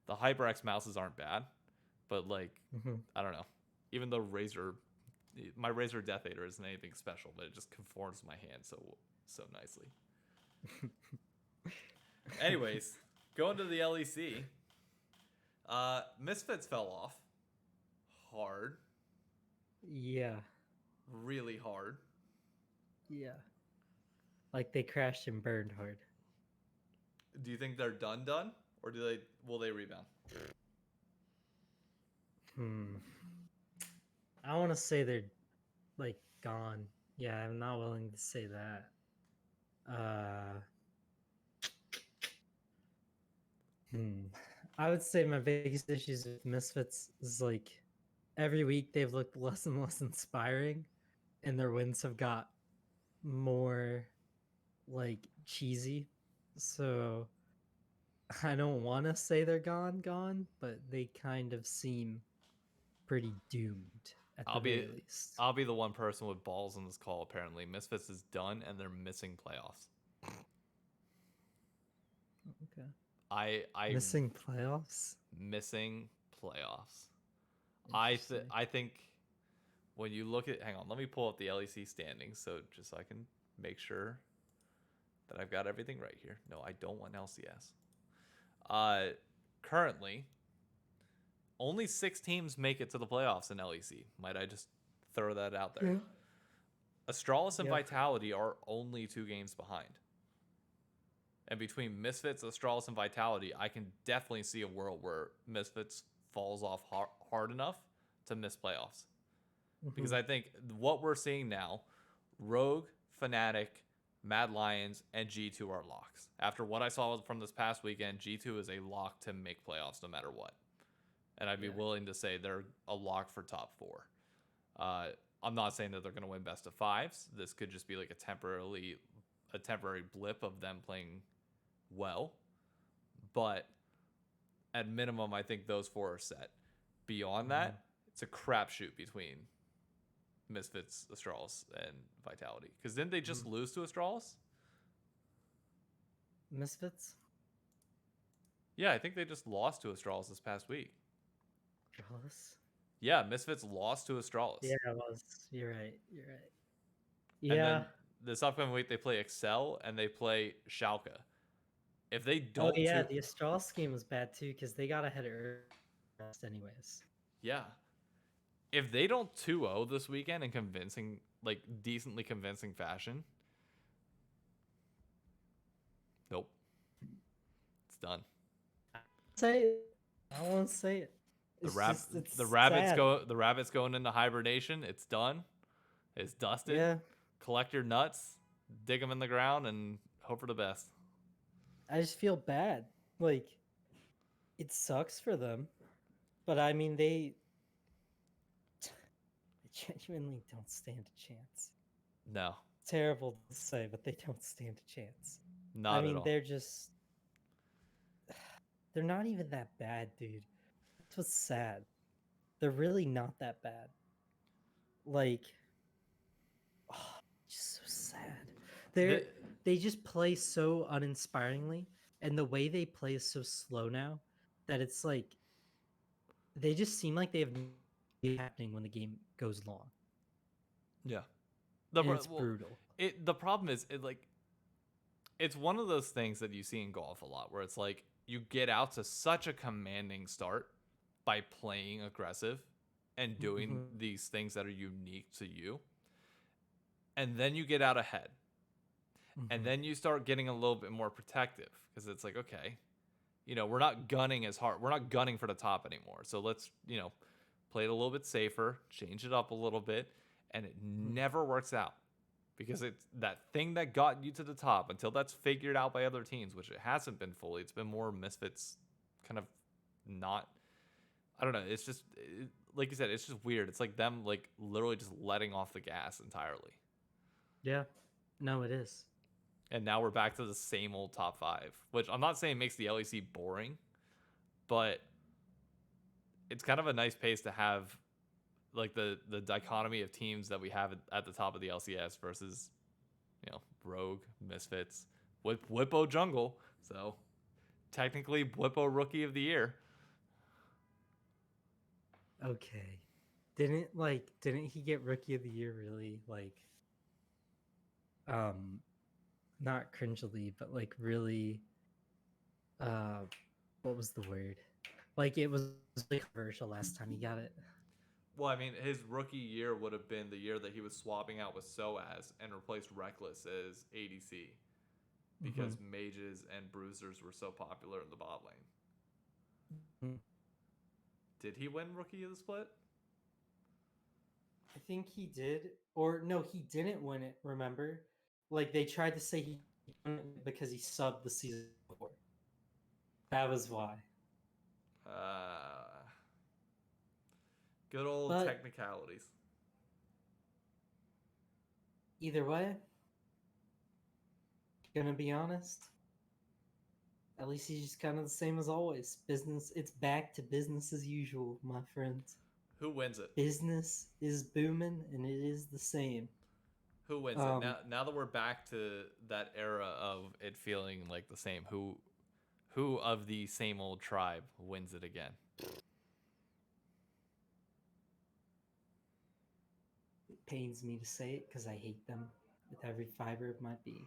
the HyperX mouses aren't bad, but like I don't know. Even though Razer, My Razor Death Eater isn't anything special, but it just conforms to my hand so nicely. Anyways, going to the LEC, Misfits fell off hard, Yeah. really hard. Yeah. Like they crashed and burned hard. Do you think they're done, or will they rebound? I want to say they're like gone. Yeah, I'm not willing to say that. I would say my biggest issues with Misfits is like every week they've looked less and less inspiring, and their wins have got more like cheesy. So I don't want to say they're gone, but they kind of seem pretty doomed at the very least. I'll be the one person with balls in this call. Apparently, Misfits is done and they're missing playoffs. Okay. I missing playoffs. Missing playoffs. I think when you look at, hang on, let me pull up the LEC standings so just so I can make sure that I've got everything right here. No, I don't want LCS. Currently, only 6 teams make it to the playoffs in LEC. Might I just throw that out there? Yeah. Astralis and Vitality are only 2 games behind. And between Misfits, Astralis, and Vitality, I can definitely see a world where Misfits falls off hard enough to miss playoffs. Because I think what we're seeing now, Rogue, Fnatic, Mad Lions, and G2 are locks. After what I saw from this past weekend, G2 is a lock to make playoffs no matter what. And I'd be willing to say they're a lock for top 4. I'm not saying that they're going to win best of 5s. This could just be like a temporary blip of them playing well. But at minimum, I think those 4 are set. Beyond that, it's a crapshoot between Misfits, Astralis, and Vitality. Because didn't they just lose to Astralis? Misfits? Yeah, I think they just lost to Astralis this past week. Astralis? Yeah, Misfits lost to Astralis. Yeah, it was. You're right. Yeah. And then this upcoming week, they play Excel and they play Schalke. If they don't... the Astralis game was bad too because they got ahead of anyways. Yeah. If they don't 2-0 this weekend in decently convincing fashion, nope. It's done. I won't say it. The rabbits going into hibernation. It's done. It's dusted. Yeah. Collect your nuts, dig them in the ground, and hope for the best. I just feel bad. Like, it sucks for them, but I mean they genuinely don't stand a chance. No. Terrible to say, but they don't stand a chance. Not at all. They're not even that bad, dude. That's what's sad. They're really not that bad. Like, just so sad. They just play so uninspiringly, and the way they play is so slow now that it's like they just seem like they have nothing happening when the game goes long. Yeah, it's brutal. The problem is it's one of those things that you see in golf a lot, where it's like you get out to such a commanding start by playing aggressive and doing these things that are unique to you, and then you get out ahead. And then you start getting a little bit more protective because it's like, okay, we're not gunning as hard. We're not gunning for the top anymore. So let's, play it a little bit safer, change it up a little bit. And it never works out because it's that thing that got you to the top until that's figured out by other teams, which it hasn't been fully. It's been more Misfits kind of not, I don't know. It's just, like you said, it's just weird. It's like them literally just letting off the gas entirely. Yeah, no, it is. And now we're back to the same old top 5, which I'm not saying makes the LEC boring, but it's kind of a nice pace to have, the dichotomy of teams that we have at the top of the LCS versus, Rogue, Misfits, with Whippo Jungle. So technically Whippo Rookie of the Year. Okay. didn't he get Rookie of the Year really um not cringily, but like really uh what was the word? Like it was really controversial last time he got it. Well, I mean, his rookie year would have been the year that he was swapping out with Soaz and replaced Reckless as ADC because Mm-hmm. mages and bruisers were so popular in the bot lane. Mm-hmm. Did he win rookie of the split? I think he did, or no, he didn't win it. Remember, like they tried to say he won it because he subbed the season before. That was why. Uh, Good old But technicalities. either way, gonna be honest, at least he's just kind of the same as always. Business, it's back to business as usual, my friends. Who wins it? Business is booming, and it is the same. Who wins it? Um, Now that we're back to that era of it feeling like the same, who of the same old tribe wins it again? it pains me to say it because I hate them with every fiber of my being.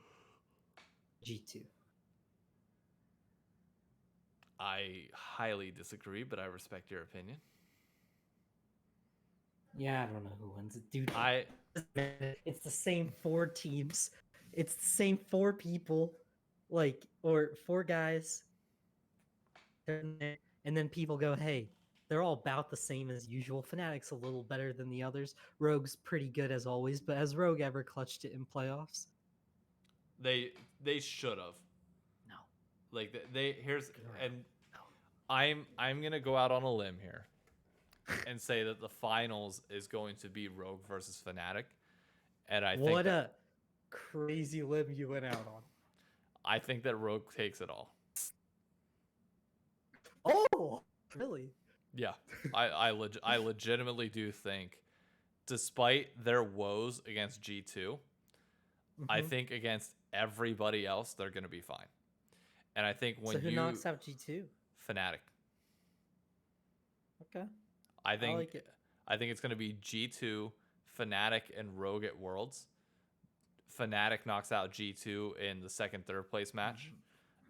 G2. I highly disagree, but I respect your opinion. Yeah, I don't know who wins it, dude. I It's the same four teams. It's the same four people, like or four guys. And then people go, "Hey, they're all about the same as usual. Fnatic's a little better than the others. Rogue's pretty good as always, but has Rogue ever clutched it in playoffs? they they should have. No. Like they here's Get around. and No. I'm gonna go out on a limb here and say that the finals is going to be Rogue versus Fnatic, and What a crazy limb you went out on. I think that Rogue takes it all. Oh, really? Yeah, I legitimately do think, despite their woes against G2, I Mm-hmm. think against everybody else they're gonna be fine. And I think So when who you knocks out G2? Fnatic, Okay, I I think like it. I think it's gonna be G2, Fnatic, and Rogue at Worlds. Fnatic knocks out G2 in the second, third place match,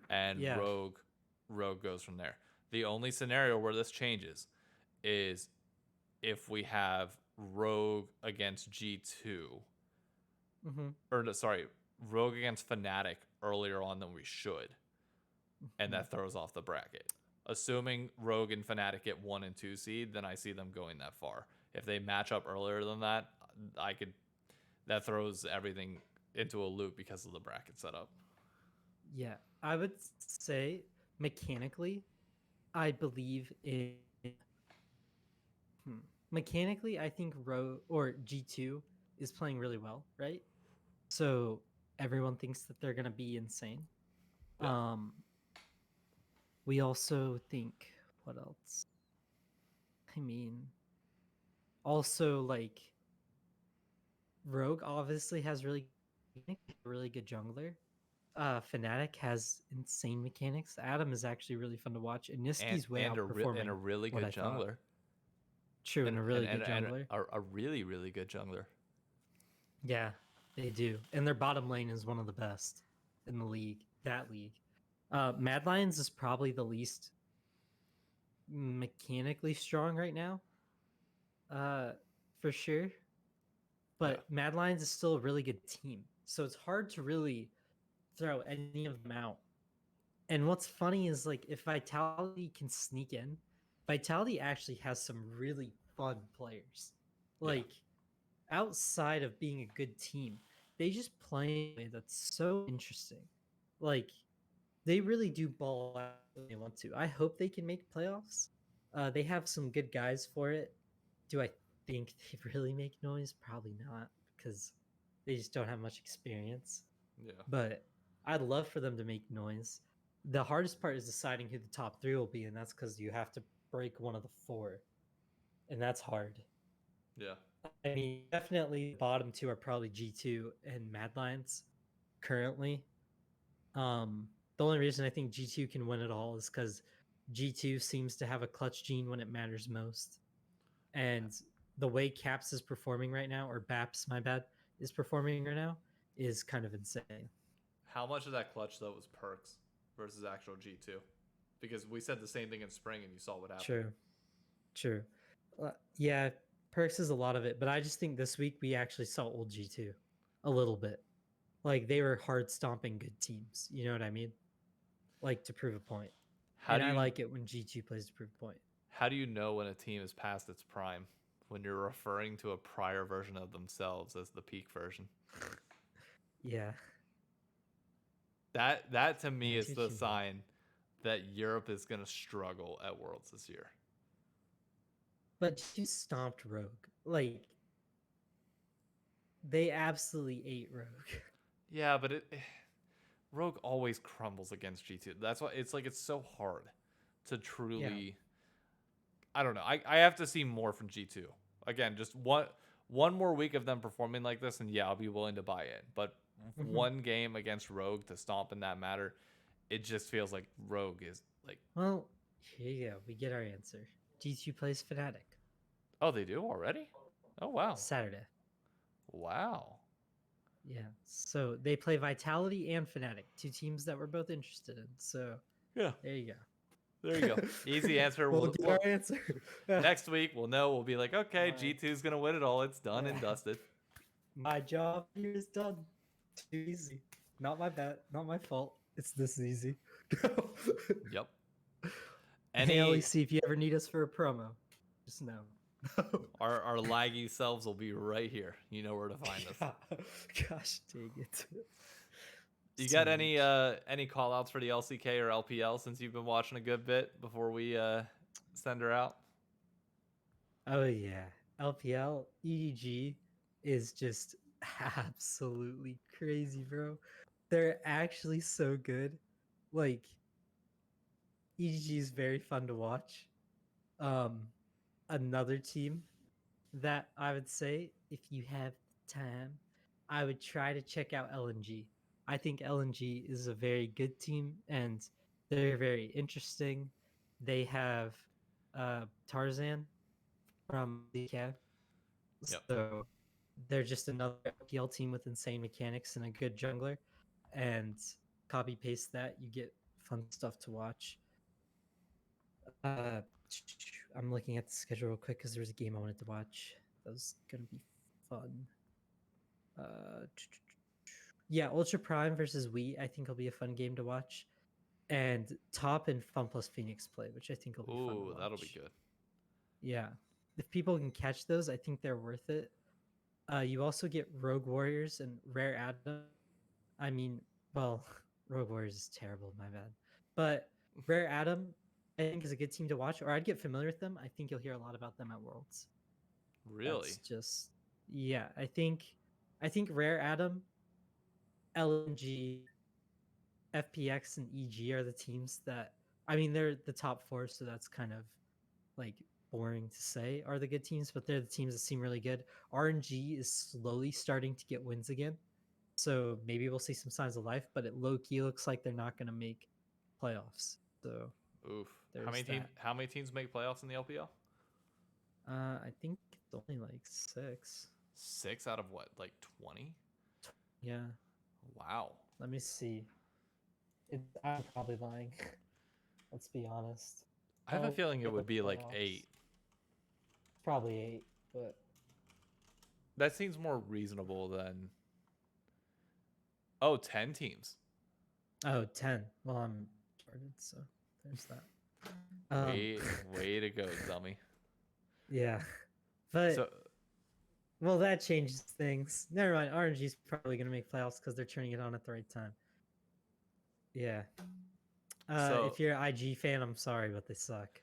and Yeah. Rogue goes from there. The only scenario where this changes is if we have Rogue against G2, Mm-hmm. or no, sorry, Rogue against Fnatic earlier on than we should, and Mm-hmm. that throws off the bracket. Assuming Rogue and Fnatic get 1 and 2 seed, then I see them going that far. If they match up earlier than that, I could that throws everything into a loop because of the bracket setup. Yeah, I would say mechanically, I believe in. Hmm. Mechanically, I think Ro or G2 is playing really well, right? So everyone thinks that they're gonna be insane. Yeah. Um, we also think what else? I mean, also like Rogue obviously has really good jungler. Fnatic has insane mechanics. Adam is actually really fun to watch, and Niski's way And a outperforming really what good I thought. jungler. True, and a really good And jungler. a really really good jungler. Yeah, they do. And their bottom lane is one of the best in the league, that league. Mad Lions is probably the least mechanically strong right now, uh, for sure. Yeah. But Mad Lions is still a really good team. So it's hard to really throw any of them out. And what's funny is like if Vitality can sneak in, Vitality actually has some really fun players. Yeah. Like outside of being a good team, they just play in a way that's so interesting. Like they really do ball out when they want to. I hope they can make playoffs. They have some good guys for it. Do I think they really make noise? Probably not, because they just don't have much experience. Yeah. But I'd love for them to make noise. The hardest part is deciding who the top three will be, and that's because you have to break one of the four, and that's hard. Yeah. I mean, definitely the bottom two are probably G2 and Mad Lions currently. The only reason I think G2 can win it all is because G2 seems to have a clutch gene when it matters most. And the way Caps is performing right now, or Baps, my bad, is performing right now, is kind of insane. How much of that clutch though was perks versus actual G2? Because we said the same thing in spring and you saw what happened. True, true. Yeah, Perks is a lot of it, but I just think this week we actually saw old G2 a little bit. Like they were hard stomping good teams. You know what I mean? Like to prove a point. How And do I you like it when G2 plays to prove a point. how do you know when a team is past its prime? When you're referring to a prior version of themselves as the peak version. Yeah. That to me I is see what the you mean. sign that Europe is gonna struggle at Worlds this year. But G2 stomped Rogue. Like they absolutely ate Rogue. Yeah, but Rogue always crumbles against G2. That's why it's so hard to Yeah. truly. I don't know. I have to see more from G2. Again, just one more week of them performing like this, and yeah, I'll be willing to buy in. But one game against Rogue to stomp in that matter, it just feels like Rogue is like, Well, here you go. We get our answer. G2 plays Fnatic oh, they do already? Oh wow, Saturday. wow. Yeah. So they play Vitality and Fnatic, two teams that we're both interested in. So Yeah, there you go. there you go. Easy answer. We'll get our answer. Next week we'll know. We'll be like, okay, All right. G2's gonna win it all. It's done and Yeah. dusted. My job here is done. Too easy. Not my bad. Not my fault. It's this easy. Yep. Hey, LEC, if you ever need us for a promo, just know. Our laggy selves will be right here. You know where to find us. Gosh dang it. You got any call outs for the LCK or LPL since you've been watching a good bit before we send her out? Oh yeah. LPL EDG is just absolutely crazy, bro. They're actually so good. Like EDG is very fun to watch. Um Another team that I would say, if you have time, I would try to check out LNG. I think LNG is a very good team and they're very interesting. They have Tarzan from DK. Yep. So they're just another LPL team with insane mechanics and a good jungler. And copy paste that, you get fun stuff to watch. Uh, I'm looking at the schedule real quick because there was a game I wanted to watch. That was gonna be fun. Uh, yeah, Ultra Prime versus Wii. I think will be a fun game to watch. And Top and Fun Plus Phoenix play, which I think will be fun to Ooh, watch. that'll be good. Yeah, if people can catch those, I think they're worth it. You also get Rogue Warriors and Rare Adam. I mean, well, Rogue Warriors is terrible, my bad. But Rare Adam, I think, is a good team to watch, or I'd get familiar with them. I think you'll hear a lot about them at Worlds. Really? That's just yeah. I think Rare Adam, LNG, FPX, and EG are the teams that I mean they're the top four, so that's kind of like boring to say are the good teams, but they're the teams that seem really good. RNG is slowly starting to get wins again. So maybe we'll see some signs of life, but it low key looks like they're not going to make playoffs. So Oof. there's that. How many teams make playoffs in the LPL? I think it's only like 6. 6 out of what? Like 20? Yeah. Wow. Let me see. I'm probably lying. Let's be honest. I have a feeling it would be like Playoffs. 8. Probably 8, but That seems more reasonable than 10 teams. oh, 10. Well, I'm started, so there's that. Way to go, dummy. Yeah. But So well, that changes things. Never mind. RNG's probably going to make playoffs because they're turning it on at the right time. Yeah. So If you're an IG fan, I'm sorry, but they suck.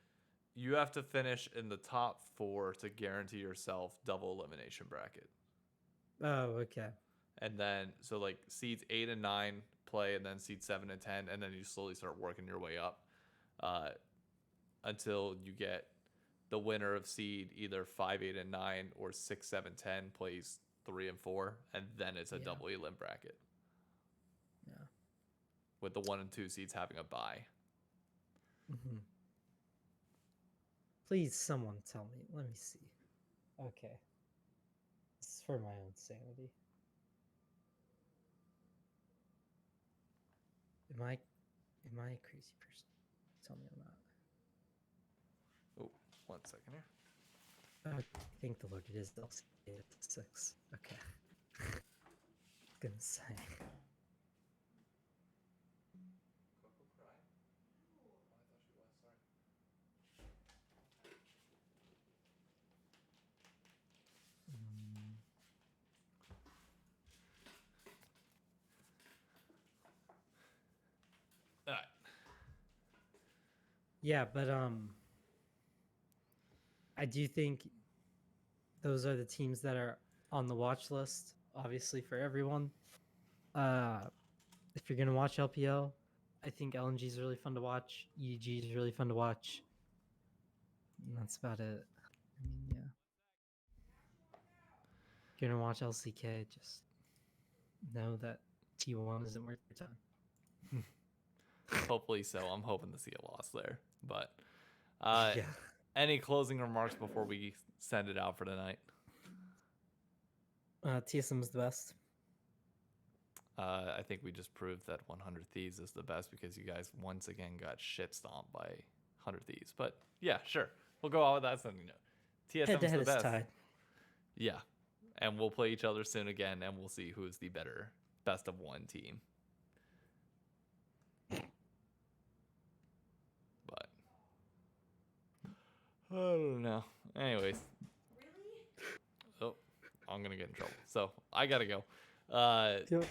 you have to finish in the top 4 to guarantee yourself double elimination bracket. Oh, okay. And then so like seeds 8 and 9 play, and then seeds 7 and 10, and then you slowly start working your way up until you get the winner of seed either 5, 8, and 9 or 6, 7, 10 plays 3 and 4, and then it's a double elim bracket. Yeah. With the 1 and 2 seeds having a bye. Mm-hmm. Please, someone tell me. Let me see. Okay. This is for my own sanity. Am I a crazy person? Tell me I'm not. Oh, 1 second here. Oh, thank the Lord, it is LCK at 6. Okay. Gonna say. Coco cried? Oh, I thought she was. Sorry. All right. Yeah, but I do think those are the teams that are on the watch list, obviously for everyone. If you're gonna watch LPL, I think LNG is really fun to watch. EG is really fun to watch. And that's about it. I mean, yeah. If you're gonna watch LCK, just know that T1 isn't worth your time. Hopefully so. I'm hoping to see a loss there. But Yeah. any closing remarks before we send it out for tonight? TSM is the best. I think we just proved that 100 Thieves is the best because you guys once again got shit stomped by 100 Thieves. But yeah, sure. We'll go out with that something. Head to TSM's head the is best. tied. Yeah. And we'll play each other soon again and we'll see who is the better best of one team. But I don't know. Anyways. Really? Oh, I'm gonna get in trouble. So I gotta go. Yep.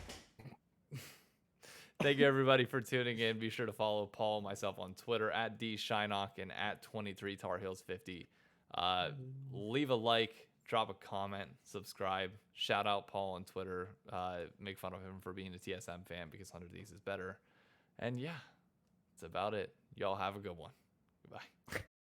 Thank you everybody for tuning in. Be sure to follow Paul and myself on Twitter at @DShynock and at 23TarHeels50. Leave a like, drop a comment, subscribe, shout out Paul on Twitter, make fun of him for being a TSM fan because 100 of these is better. And yeah, that's about it. Y'all have a good one. Goodbye.